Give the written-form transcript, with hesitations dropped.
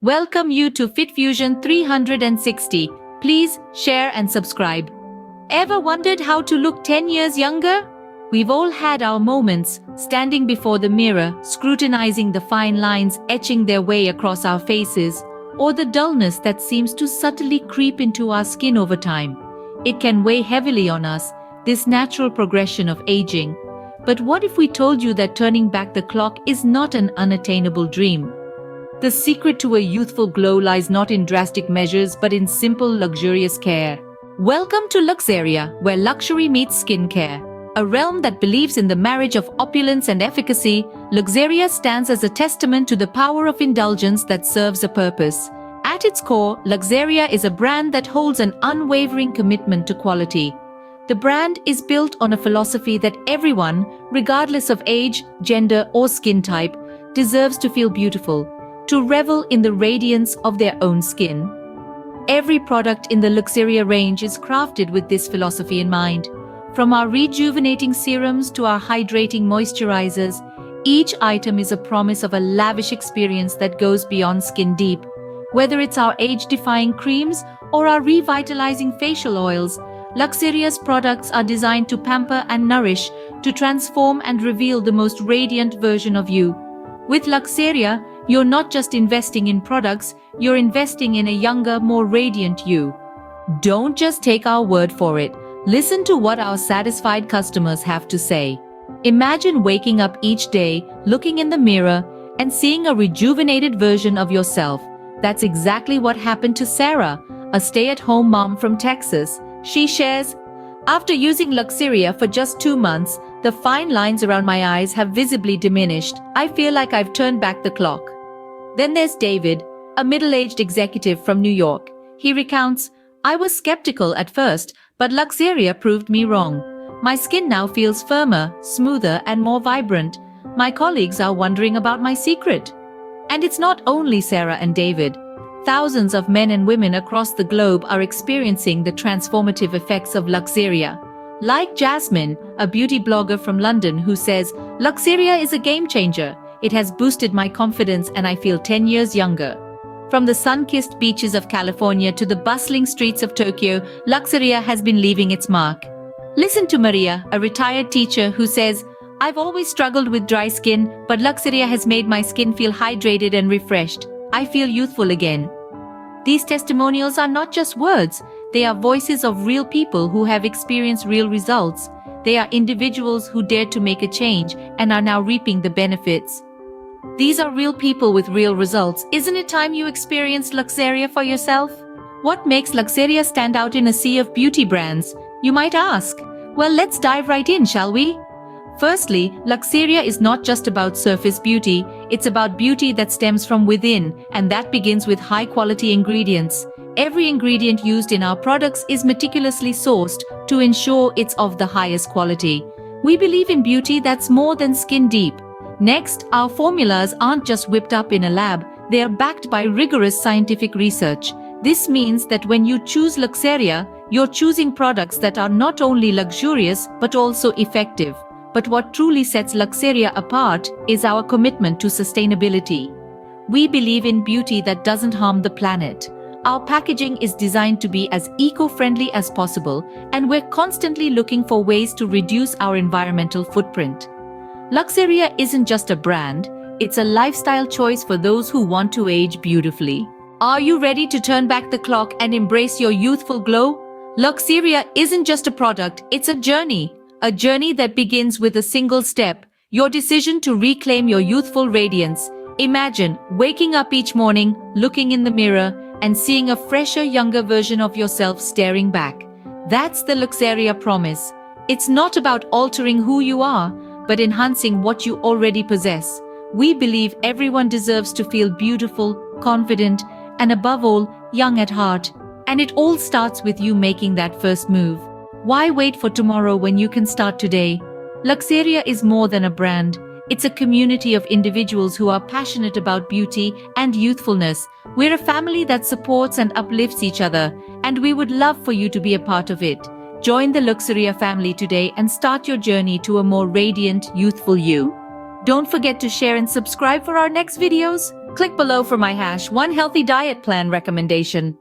Welcome you to Fit Fusion 360. Please share and subscribe. Ever wondered how to look 10 years younger? We've all had our moments, standing before the mirror, scrutinizing the fine lines etching their way across our faces, or the dullness that seems to subtly creep into our skin over time. It can weigh heavily on us, this natural progression of aging. But what if we told you that turning back the clock is not an unattainable dream? The secret to a youthful glow lies not in drastic measures but in simple, luxurious care. Welcome to Luxeria, where luxury meets skincare. A realm that believes in the marriage of opulence and efficacy, Luxeria stands as a testament to the power of indulgence that serves a purpose. At its core, Luxeria is a brand that holds an unwavering commitment to quality. The brand is built on a philosophy that everyone, regardless of age, gender, or skin type, deserves to feel beautiful, to revel in the radiance of their own skin. Every product in the Luxeria range is crafted with this philosophy in mind. From our rejuvenating serums to our hydrating moisturizers, each item is a promise of a lavish experience that goes beyond skin deep. Whether it's our age-defying creams or our revitalizing facial oils, Luxeria's products are designed to pamper and nourish, to transform and reveal the most radiant version of you. With Luxeria, you're not just investing in products, you're investing in a younger, more radiant you. Don't just take our word for it. Listen to what our satisfied customers have to say. Imagine waking up each day, looking in the mirror, and seeing a rejuvenated version of yourself. That's exactly what happened to Sarah, a stay-at-home mom from Texas. She shares, "After using Luxeria for just 2 months, the fine lines around my eyes have visibly diminished. I feel like I've turned back the clock." Then there's David, a middle-aged executive from New York. He recounts, "I was skeptical at first, but Luxeria proved me wrong. My skin now feels firmer, smoother, and more vibrant. My colleagues are wondering about my secret." And it's not only Sarah and David. Thousands of men and women across the globe are experiencing the transformative effects of Luxeria. Like Jasmine, a beauty blogger from London who says, "Luxeria is a game changer. It has boosted my confidence and I feel 10 years younger." From the sun-kissed beaches of California to the bustling streets of Tokyo, Luxeria has been leaving its mark. Listen to Maria, a retired teacher who says, "I've always struggled with dry skin, but Luxeria has made my skin feel hydrated and refreshed. I feel youthful again." These testimonials are not just words, they are voices of real people who have experienced real results. They are individuals who dared to make a change and are now reaping the benefits. These are real people with real results. Isn't it time you experienced Luxeria for yourself? What makes Luxeria stand out in a sea of beauty brands, you might ask? Well, let's dive right in, shall we? Firstly, Luxeria is not just about surface beauty, it's about beauty that stems from within, and that begins with high-quality ingredients. Every ingredient used in our products is meticulously sourced to ensure it's of the highest quality. We believe in beauty that's more than skin deep. Next, our formulas aren't just whipped up in a lab, they are backed by rigorous scientific research. This means that when you choose Luxeria, you're choosing products that are not only luxurious but also effective. But what truly sets Luxeria apart is our commitment to sustainability. We believe in beauty that doesn't harm the planet. Our packaging is designed to be as eco-friendly as possible, and we're constantly looking for ways to reduce our environmental footprint. Luxeria isn't just a brand, it's a lifestyle choice for those who want to age beautifully. Are you ready to turn back the clock and embrace your youthful glow? Luxeria isn't just a product, it's a journey. A journey that begins with a single step, your decision to reclaim your youthful radiance. Imagine waking up each morning, looking in the mirror, and seeing a fresher, younger version of yourself staring back. That's the Luxeria promise. It's not about altering who you are, but enhancing what you already possess. We believe everyone deserves to feel beautiful, confident, and above all, young at heart. And it all starts with you making that first move. Why wait for tomorrow when you can start today? Luxeria is more than a brand. It's a community of individuals who are passionate about beauty and youthfulness. We're a family that supports and uplifts each other, and we would love for you to be a part of it. Join the Luxeria family today and start your journey to a more radiant, youthful you. Don't forget to share and subscribe for our next videos. Click below for my #1 healthy diet plan recommendation.